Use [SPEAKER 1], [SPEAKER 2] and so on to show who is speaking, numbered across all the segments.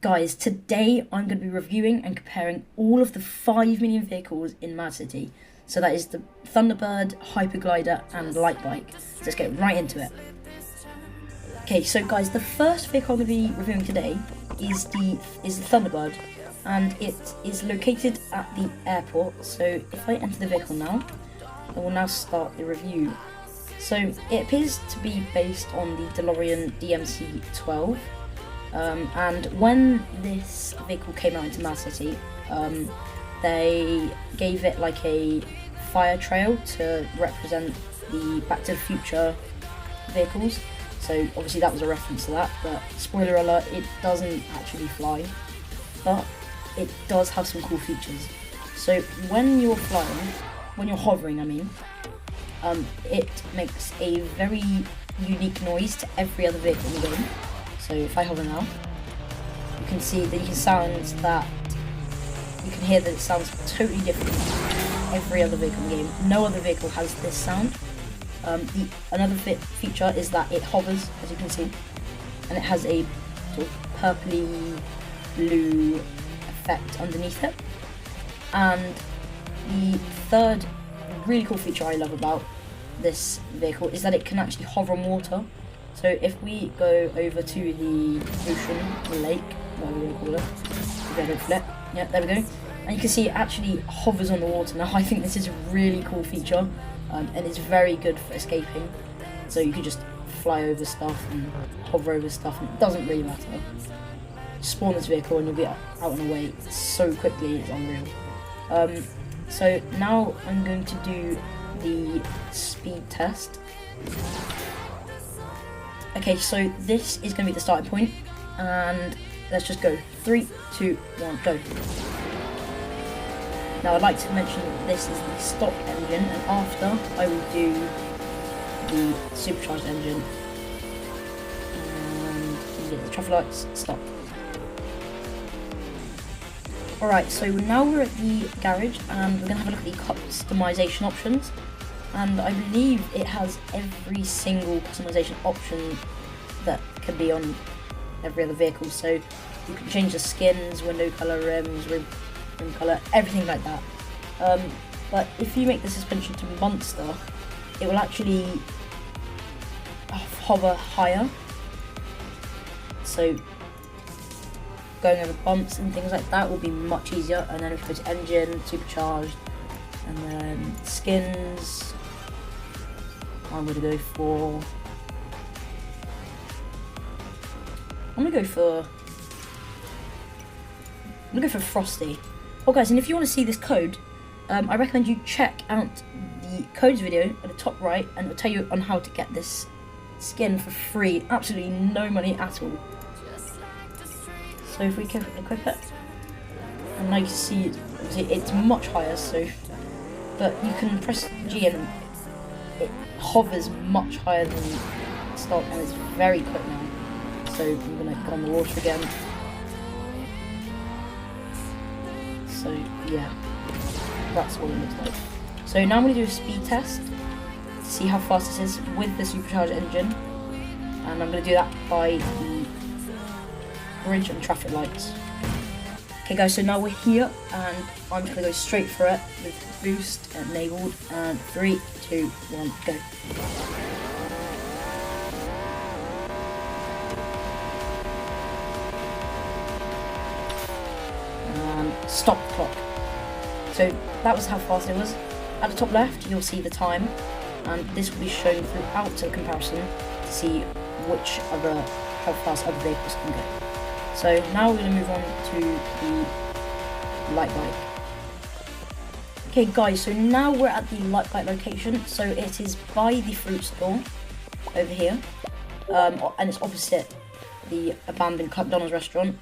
[SPEAKER 1] Guys, today I'm going to be reviewing and comparing all of the 5 million vehicles in Mad City. So that is the Thunderbird, Hyperglider and Lightbike. So let's get right into it. Okay, so guys, the first vehicle I'm going to be reviewing today is the Thunderbird, and it is located at the airport. So if I enter the vehicle now, I will now start the review. So it appears to be based on the DeLorean DMC-12. And when this vehicle came out into Mad City, they gave it like a fire trail to represent the Back to the Future vehicles. So obviously that was a reference to that, but spoiler alert, it doesn't actually fly, but it does have some cool features. So when you're flying, when you're hovering, I mean, it makes a very unique noise to every other vehicle in the game. So if I hover now, you can see that you can hear that it sounds totally different to every other vehicle in the game. No other vehicle has this sound. Another feature is that it hovers, as you can see, and it has a sort of purpley blue effect underneath it. And the third really cool feature I love about this vehicle is that it can actually hover on water. So if we go over to the ocean, the lake, whatever we want to call it, we're going to flip. Yeah, there we go. And you can see it actually hovers on the water. Now I think this is a really cool feature, and it's very good for escaping. So you can just fly over stuff and hover over stuff, and it doesn't really matter. Spawn this vehicle and you'll be out and away so quickly, it's unreal. So now I'm going to do the speed test. Okay, so this is going to be the starting point, and let's just go. 3, 2, 1, go. Now I'd like to mention that this is the stock engine, and after I will do the supercharged engine. And yeah, the traffic lights, stop. Alright, so now we're at the garage, and we're going to have a look at the customization options. And I believe it has every single customization option that can be on every other vehicle. So you can change the skins, window colour, rims, rim colour, everything like that. But if you make the suspension to monster, it will actually hover higher. So going over bumps and things like that will be much easier. And then if you go to engine, supercharged, and then skins, I'm going to go for Frosty. Oh guys, and if you want to see this code, I recommend you check out the codes video at the top right, and it'll tell you on how to get this skin for free. Absolutely no money at all. So if we can equip it, and now you can see it's much higher, so, but you can press G and it hovers much higher than stock, and it's very quick now. So I'm going to go on the water again. So yeah, that's what it looks like. So now I'm going to do a speed test to see how fast this is with the supercharged engine, and I'm going to do that by the bridge and traffic lights. Okay guys, so now we're here, and I'm just going to go straight for it with boost enabled, and 3, 2, 1, go. And stop the clock. So that was how fast it was. At the top left you'll see the time, and this will be shown throughout the comparison to see how fast other vehicles can go. So now we're going to move on to the Lightbike. Okay guys, so now we're at the Lightbike location. So it is by the fruit store over here, and it's opposite the abandoned McDonald's restaurant,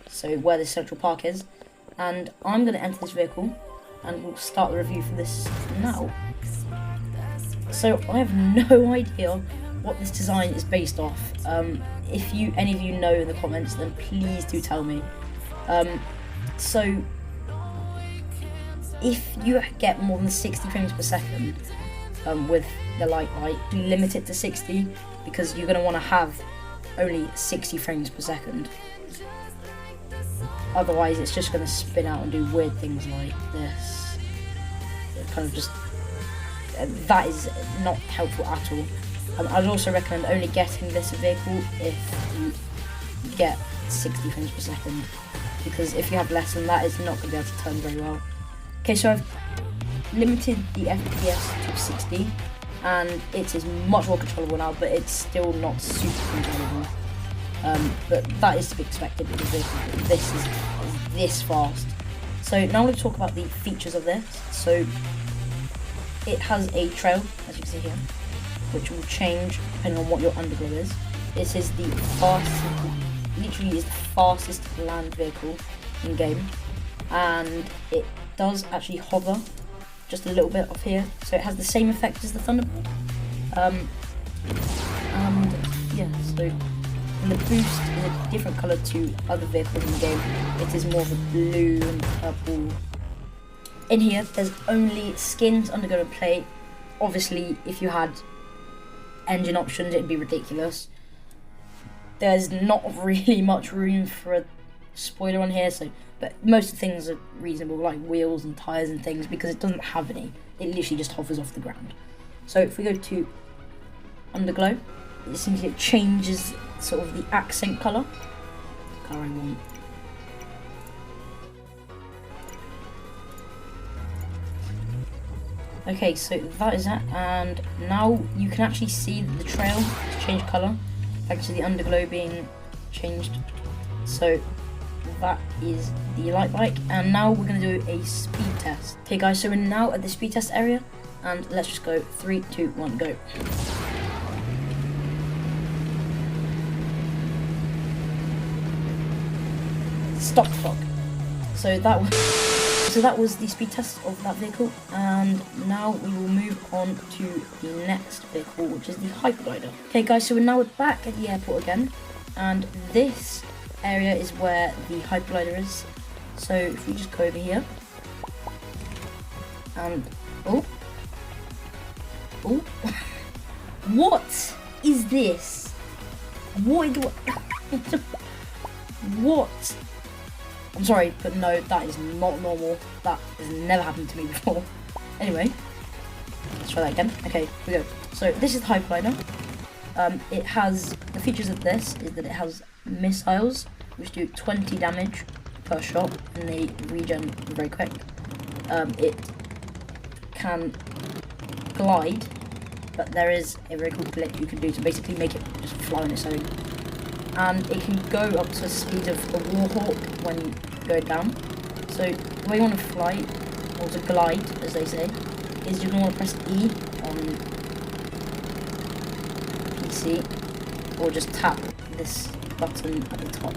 [SPEAKER 1] so where the Central Park is. And I'm going to enter this vehicle, and we'll start the review for this now. So I have no idea what this design is based off. If any of you know in the comments, then please do tell me. So if you get more than 60 frames per second with the Lightbike, do limit it to 60, because you're going to want to have only 60 frames per second. otherwise it's just going to spin out and do weird things like this. It kind of just, that is not helpful at all. I'd also recommend only getting this vehicle if you get 60 frames per second, because if you have less than that, it's not going to be able to turn very well. Okay, so I've limited the FPS to 60, and it is much more controllable now, but it's still not super controllable. But that is to be expected because this is this fast. So now let's talk about the features of this. So it has a trail, as you can see here, which will change depending on what your underglow is. This is the fastest, literally is the fastest land vehicle in game, and it does actually hover just a little bit off here, so it has the same effect as the Thunderbird. And yeah, so the boost is a different colour to other vehicles in the game. It is more of a blue and purple. In here, there's only skins undergo and play. Obviously, if you had engine options, it'd be ridiculous. There's not really much room for a spoiler on here, so but most things are reasonable, like wheels and tyres and things, because it doesn't have any. It literally just hovers off the ground. So if we go to underglow, it essentially changes sort of the accent colour. Colour I want. Okay, so that is that, and now you can actually see that the trail has changed colour thanks to the underglow being changed. So that is the Lightbike, and now we're going to do a speed test. Okay guys, so we're now at the speed test area, and let's just go 3, 2, 1, go. Stop the clock. So that was the speed test of that vehicle, and now we will move on to the next vehicle, which is the Hyperglider. Okay guys, so now we're back at the airport again, and this area is where the Hyperglider is. So if we just go over here, and oh, what is this? What? I'm sorry, but no, that is not normal. That has never happened to me before. Anyway, let's try that again. Okay, here we go. So this is the Hyperglider. It has, the features of this is that it has missiles which do 20 damage per shot, and they regen very quick. It can glide, but there is a very cool glitch you can do to basically make it just fly on its own. And it can go up to the speed of a warhawk when you go down. So the way you want to fly, or to glide as they say, is you're going to want to press E on PC, or just tap this button at the top.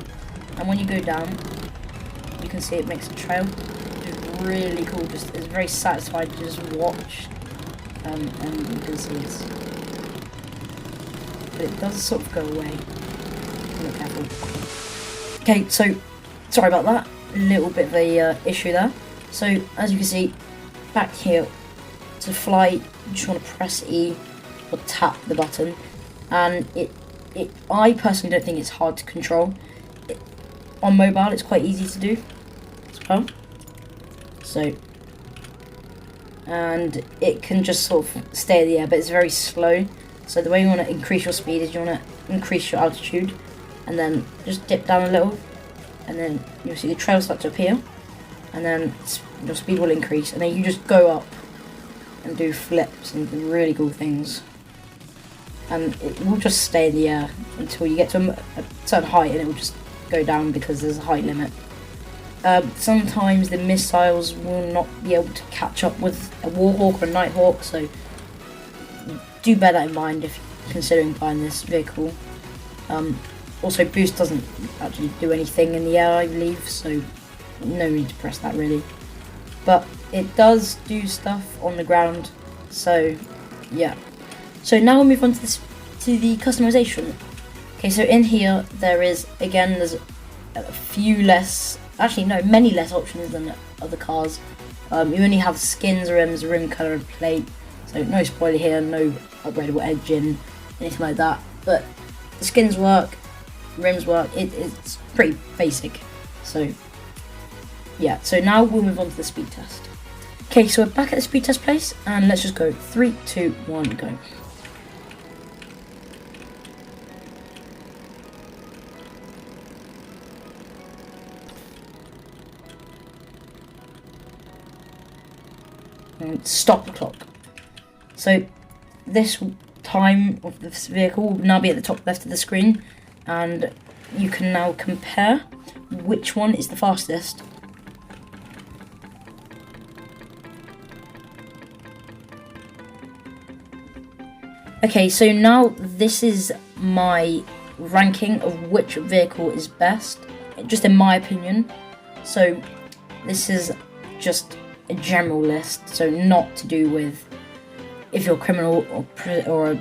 [SPEAKER 1] And when you go down, you can see it makes a trail, which is really cool. Just it's very satisfying to just watch, and you can see it. But it does sort of go away. Be careful. Okay, so sorry about that. A little bit of a issue there. So as you can see, back here to fly, you just want to press E or tap the button, and I personally don't think it's hard to control. On mobile, it's quite easy to do as well. So, and it can just sort of stay in the air, but it's very slow. So the way you want to increase your speed is you want to increase your altitude, and then just dip down a little, and then you'll see the trail start to appear, and then your speed will increase, and then you just go up and do flips and really cool things. And it will just stay in the air until you get to a certain height, and it will just go down because there's a height limit. Sometimes the missiles will not be able to catch up with a Warhawk or a Nighthawk, so do bear that in mind if you're considering buying this vehicle. Also, boost doesn't actually do anything in the air, I believe, so no need to press that really. But it does do stuff on the ground, so yeah. So now we'll move on to the customization. Okay, so in here there is, again, there's a few less, actually no, many less options than other cars. You only have skins, rims, rim colour, and plate. So no spoiler here, no upgradable engine, anything like that. But the skins work, rims work. It's pretty basic. So yeah, so now we'll move on to the speed test. Okay, so we're back at the speed test place, and let's just go 3, 2, 1, go. And stop the clock. So this time of this vehicle will now be at the top left of the screen, and you can now compare which one is the fastest. Okay, so now this is my ranking of which vehicle is best, just in my opinion. So this is just a general list, so not to do with if you're a criminal or a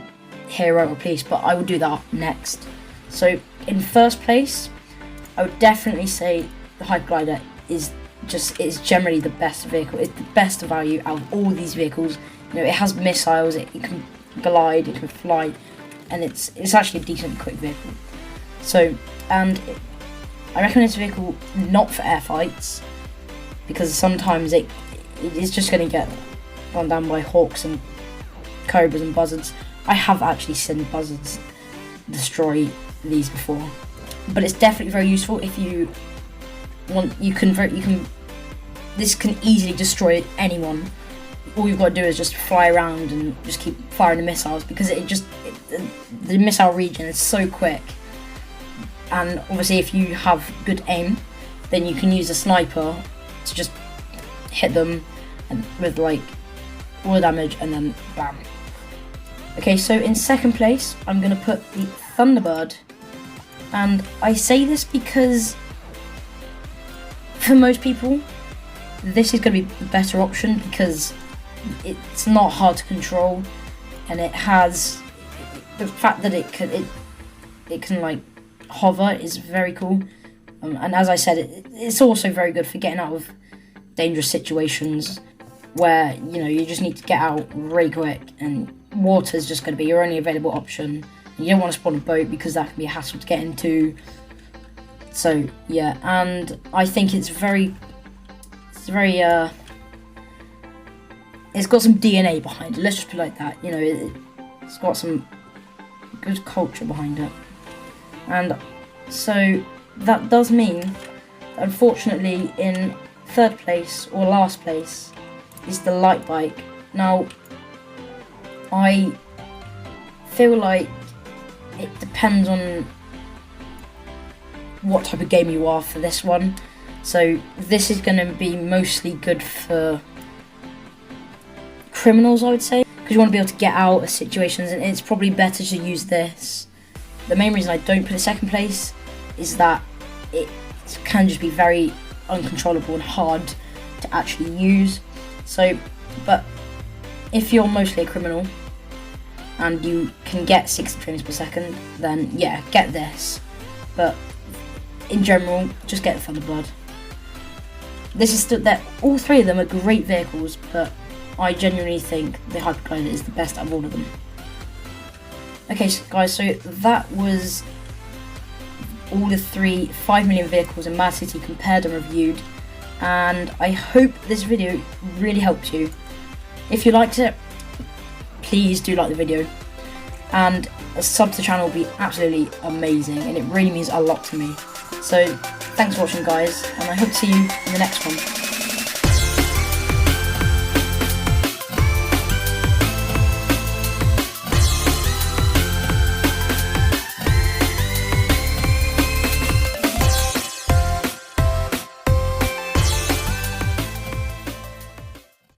[SPEAKER 1] hero or police, but I will do that next. So in first place, I would definitely say the Hyperglider is generally the best vehicle. It's the best value out of all these vehicles. You know, it has missiles, it can glide, it can fly, and it's actually a decent quick vehicle. So, and I recommend this vehicle not for air fights, because sometimes it is just going to get gone down by hawks and cobras and buzzards. I have actually seen buzzards destroy these before, but it's definitely very useful if you want. This can easily destroy anyone. All you've got to do is just fly around and just keep firing the missiles, because the missile region is so quick. And obviously if you have good aim, then you can use a sniper to just hit them and with like all the damage, and then bam. Okay, so in second place I'm going to put the Thunderbird, and I say this because for most people this is going to be the better option, because it's not hard to control, and it has the fact that it can like hover is very cool, and as I said, it's also very good for getting out of dangerous situations where you just need to get out really quick, and water is just going to be your only available option. And you don't want to spawn a boat because that can be a hassle to get into. So yeah, and I think it's got some DNA behind it, let's just put it like that. It's got some good culture behind it. And so that does mean, unfortunately, in third place or last place is the Lightbike. Now, I feel like it depends on what type of game you are for this one. So this is going to be mostly good for criminals, I would say, because you want to be able to get out of situations, and it's probably better to use this. The main reason I don't put it second place is that it can just be very uncontrollable and hard to actually use. So, but if you're mostly a criminal and you can get 60 frames per second, then yeah, get this. But in general, just get the Thunderbird. This is still that all three of them are great vehicles, but I genuinely think the Hyperglider is the best out of all of them. Okay, so guys, so that was all the 5 million vehicles in Mad City compared and reviewed, and I hope this video really helped you. If you liked it, please do like the video, and a sub to the channel would be absolutely amazing, and it really means a lot to me. So thanks for watching, guys, and I hope to see you in the next one.